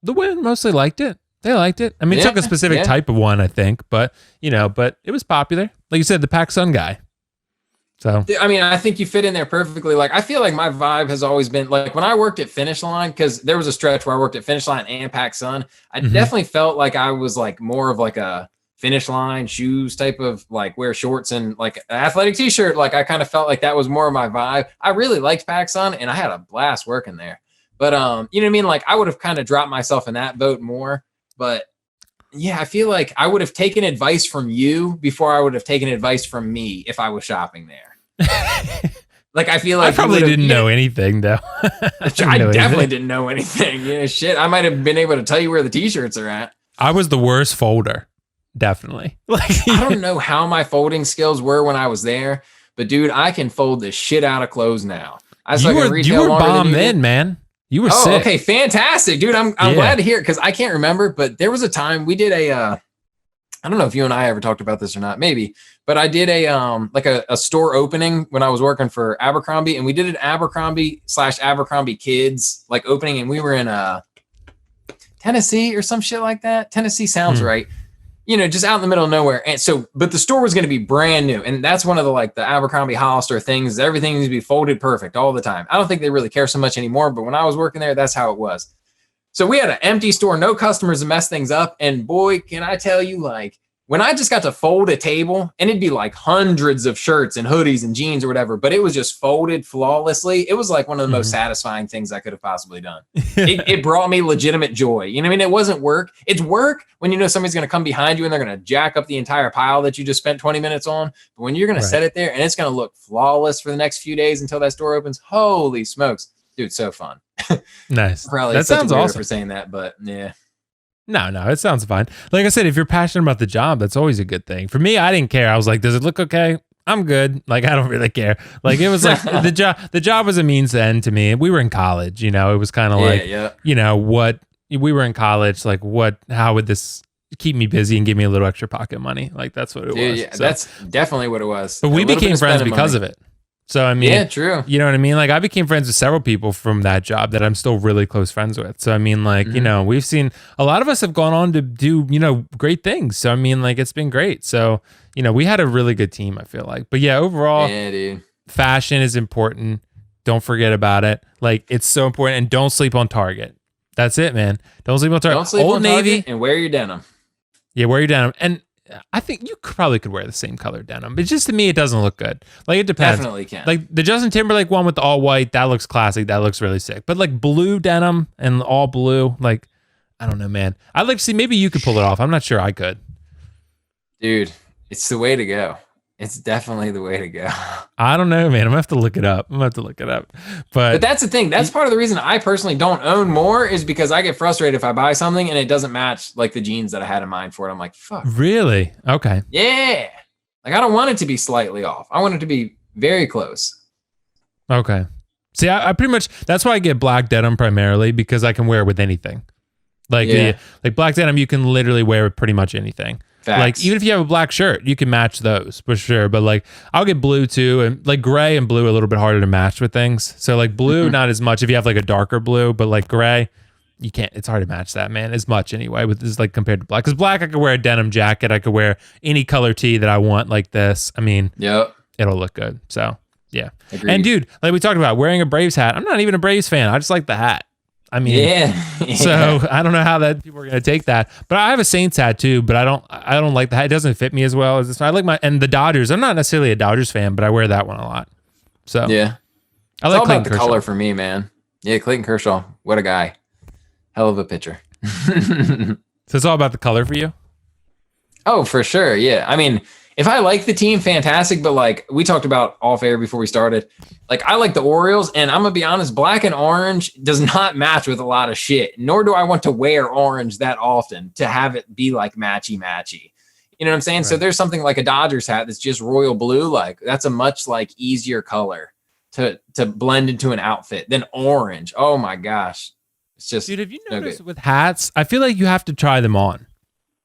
the women mostly liked it. They liked it. I mean, it took a specific type of one, I think, but it was popular. Like you said, the PacSun guy. So, I mean, I think you fit in there perfectly. Like, I feel like my vibe has always been like when I worked at Finish Line, because there was a stretch where I worked at Finish Line and PacSun. I definitely felt like I was like more of like a Finish Line shoes type of like wear shorts and like an athletic t-shirt. Like I kind of felt like that was more of my vibe. I really liked PacSun and I had a blast working there. But you know what I mean? Like I would have kind of dropped myself in that boat more. But yeah, I feel like I would have taken advice from you before I would have taken advice from me if I was shopping there. Like, I feel like I probably didn't know anything though. I definitely didn't know anything. Yeah, shit. I might have been able to tell you where the t-shirts are at. I was the worst folder. Definitely. Like, I don't know how my folding skills were when I was there, but dude, I can fold the shit out of clothes now. You were bomb then, man. You were sick. Okay, fantastic, dude. I'm glad to hear it because I can't remember, but there was a time we did I don't know if you and I ever talked about this or not, maybe, but I did a store opening when I was working for Abercrombie, and we did an Abercrombie/Abercrombie Kids like opening, and we were in Tennessee or some shit like that. Tennessee sounds right. You know, just out in the middle of nowhere. And so, but the store was going to be brand new. And that's one of the Abercrombie Hollister things. Everything needs to be folded perfect all the time. I don't think they really care so much anymore, but when I was working there, that's how it was. So we had an empty store, no customers to mess things up. And boy, can I tell you, like, when I just got to fold a table, and it'd be like hundreds of shirts and hoodies and jeans or whatever, but it was just folded flawlessly. It was like one of the most satisfying things I could have possibly done. It brought me legitimate joy. You know what I mean? It wasn't work. It's work when you know somebody's going to come behind you and they're going to jack up the entire pile that you just spent 20 minutes on. But when you're going to set it there and it's going to look flawless for the next few days until that store opens, holy smokes. Dude, so fun. Nice. Probably that sounds awesome for saying that, but yeah. No, it sounds fine. Like I said, if you're passionate about the job, that's always a good thing. For me, I didn't care. I was like, does it look okay? I'm good. Like, I don't really care. Like, it was like the job was a means to end to me. We were in college, you know, it was kind of you know, we were in college. Like, how would this keep me busy and give me a little extra pocket money? Like, that's what it was. Yeah, so, that's definitely what it was. But we became friends because of it. So, I mean, yeah, true. You know what I mean? Like, I became friends with several people from that job that I'm still really close friends with. So, I mean, like, you know, we've seen a lot of us have gone on to do, you know, great things. So, I mean, like, it's been great. So, you know, we had a really good team, I feel like. But yeah, overall, dude. Fashion is important. Don't forget about it. Like, it's so important. And don't sleep on Target. That's it, man. Don't sleep on Target. Don't sleep on Target and wear your denim. Yeah, wear your denim. And I think you probably could wear the same color denim, but just to me, it doesn't look good. Like, it depends. Definitely can. Like the Justin Timberlake one with the all white, that looks classic. That looks really sick. But like blue denim and all blue, like, I don't know, man. I'd like to see, maybe you could pull it off. I'm not sure I could. Dude, it's the way to go. It's definitely the way to go. I don't know, man. I'm gonna have to look it up. But that's the thing. That's part of the reason I personally don't own more is because I get frustrated if I buy something and it doesn't match like the jeans that I had in mind for it. I'm like, fuck. Really? Okay. Yeah. Like, I don't want it to be slightly off. I want it to be very close. Okay. See, I pretty much, that's why I get black denim primarily, because I can wear it with anything. Like, like black denim, you can literally wear with pretty much anything. Facts. Like, even if you have a black shirt, you can match those for sure. But like, I'll get blue too, and like gray and blue are a little bit harder to match with things. So like blue, not as much if you have like a darker blue, but like gray, you can't. It's hard to match that, man, as much anyway. With this, like compared to black, because black, I could wear a denim jacket, I could wear any color tee that I want, like this. I mean, it'll look good. So yeah. Agreed. And dude, like we talked about, wearing a Braves hat. I'm not even a Braves fan. I just like the hat. I mean, so I don't know how that people are going to take that, but I have a Saints hat too, but I don't like the hat. It doesn't fit me as well as this. I like and the Dodgers. I'm not necessarily a Dodgers fan, but I wear that one a lot. So yeah, I like all Clayton about the color for me, man. Yeah. Clayton Kershaw. What a guy. Hell of a pitcher. So it's all about the color for you? Oh, for sure. Yeah. I mean, if I like the team, fantastic. But like we talked about off air before we started, like I like the Orioles, and I'm gonna be honest, black and orange does not match with a lot of shit. Nor do I want to wear orange that often to have it be like matchy. You know what I'm saying? Right. So there's something like a Dodgers hat that's just royal blue. Like that's a much like easier color to blend into an outfit than orange. Oh my gosh, it's just. Dude, have you noticed with hats? I feel like you have to try them on.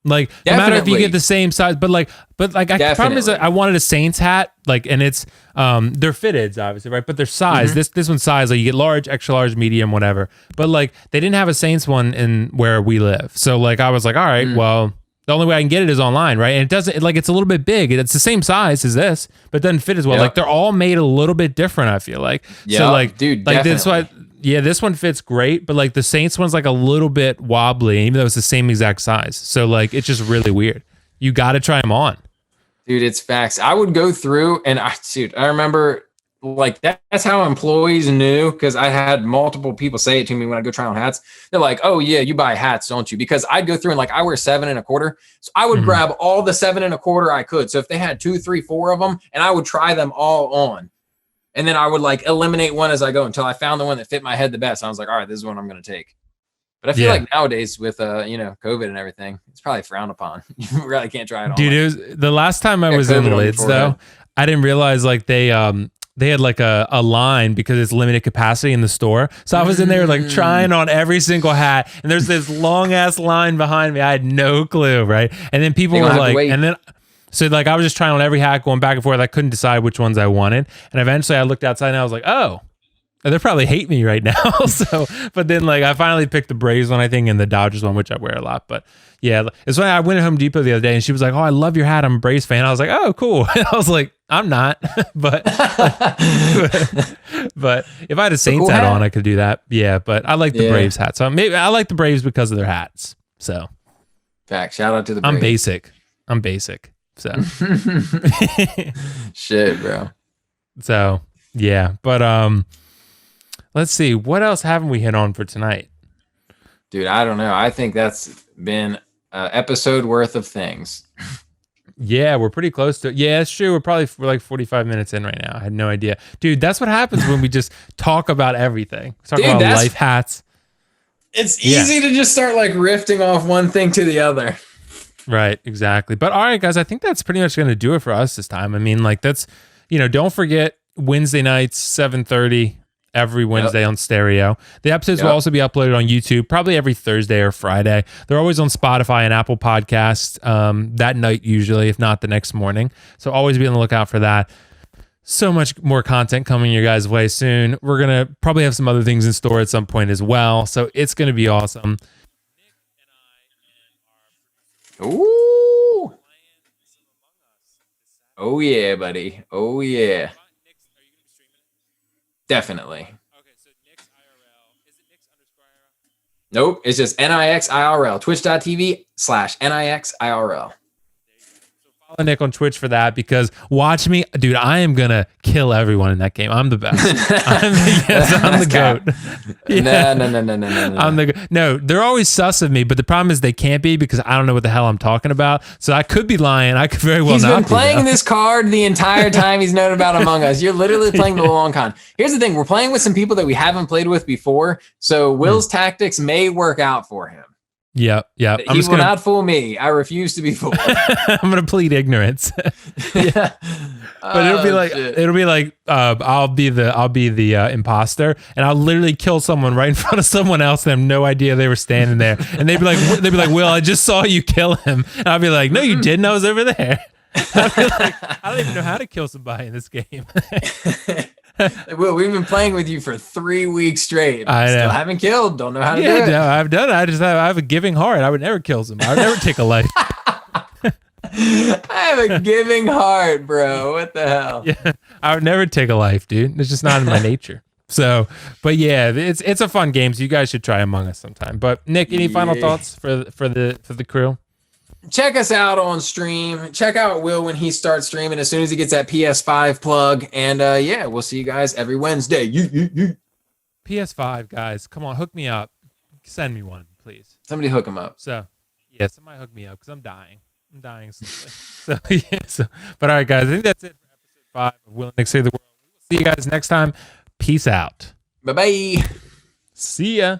Like, no matter if you get the same size, but the problem is that I wanted a Saints hat, like, and it's, they're fitteds, obviously, right? But their size, this one's size, like you get large, extra large, medium, whatever. But like, they didn't have a Saints one in where we live. So like, I was like, all right, well, the only way I can get it is online, right? And it doesn't, like, it's a little bit big. It's the same size as this, but it doesn't fit as well. Like, they're all made a little bit different, I feel like. So like, dude, like definitely. this why. Yeah, this one fits great, but like the Saints one's like a little bit wobbly, even though it's the same exact size. So like, it's just really weird. You got to try them on. Dude, it's facts. I would go through and I remember like that's how employees knew, because I had multiple people say it to me when I go try on hats. They're like, "Oh yeah, you buy hats, don't you?" Because I'd go through and like I wear 7.25, so I would grab all the 7.25 I could. So if they had 2, 3, 4 of them, and I would try them all on, and then I would like eliminate one as I go until I found the one that fit my head the best. I was like, "All right, this is what I'm going to take." But I feel like nowadays with COVID and everything, it's probably frowned upon. You really can't try it on. Dude, it was the last time I was in Lids though. I didn't realize like they had like a line because it's limited capacity in the store. So I was in there like trying on every single hat, and there's this long ass line behind me. I had no clue, right? And then people were like, and then so like I was just trying on every hat, going back and forth. I couldn't decide which ones I wanted, and eventually I looked outside and I was like, oh. They probably hate me right now. So, but then like I finally picked the Braves one, I think, and the Dodgers one, which I wear a lot. But yeah, it's funny. I went to Home Depot the other day and she was like, "Oh, I love your hat. I'm a Braves fan." I was like, "Oh, cool." And I was like, "I'm not," but if I had a Saints hat on, I could do that. Yeah, but I like the Braves hat. So maybe I like the Braves because of their hats. So, fact. Shout out to the Braves. I'm basic. So, shit, bro. So yeah, but let's see. What else haven't we hit on for tonight? Dude, I don't know. I think that's been an episode worth of things. Yeah, we're pretty close to it. Yeah, it's true. We're like 45 minutes in right now. I had no idea. Dude, that's what happens when we just talk about everything. Talk about life hats. It's easy to just start like riffing off one thing to the other. Right, exactly. But all right, guys, I think that's pretty much going to do it for us this time. I mean, like that's, don't forget Wednesday nights, 7:30. Every Wednesday on stereo. The episodes will also be uploaded on YouTube, probably every Thursday or Friday. They're always on Spotify and Apple Podcasts that night usually, if not the next morning. So always be on the lookout for that. So much more content coming your guys' way soon. We're going to probably have some other things in store at some point as well. So it's going to be awesome. Ooh. Oh, yeah, buddy. Oh, yeah. Definitely. Okay, so Nix IRL. Is it Nix _IRL? Nope, it's just NIX IRL. Twitch.tv/NIX IRL. So follow Nick on Twitch for that, because watch me, dude. I am gonna kill everyone in that game. I'm the best. I'm the GOAT. Yeah. No. No, they're always sus of me, but the problem is they can't be, because I don't know what the hell I'm talking about. So I could be lying. I could very well not. He's been playing this card the entire time he's known about Among Us. You're literally playing the long con. Here's the thing: we're playing with some people that we haven't played with before, so Will's tactics may work out for him. Yep. He will not fool me. I refuse to be fooled. I'm gonna plead ignorance. Yeah. But it'll be like I'll be the imposter, and I'll literally kill someone right in front of someone else, and I have no idea they were standing there. And they'd be like, "Will, I just saw you kill him." And I'll be like, "No, you didn't. I was over there." I'll be like, I don't even know how to kill somebody in this game. Will, we've been playing with you for 3 weeks straight. I know. Still haven't killed. Don't know how to do it. No, I've done it. I have a giving heart. I would never kill somebody. I would never take a life. I have a giving heart, bro. What the hell? Yeah, I would never take a life, dude. It's just not in my nature. So, but yeah, it's a fun game. So you guys should try Among Us sometime. But Nick, any final thoughts for the crew? Check us out on stream. Check out Will when he starts streaming as soon as he gets that PS5 plug. And we'll see you guys every Wednesday. PS5 guys, come on, hook me up. Send me one, please. Somebody hook him up. So yeah, somebody hook me up, because I'm dying. I'm dying slowly. But all right, guys, I think that's it for episode 5 of Will and Nick Save the World. We will see you guys next time. Peace out. Bye-bye. See ya.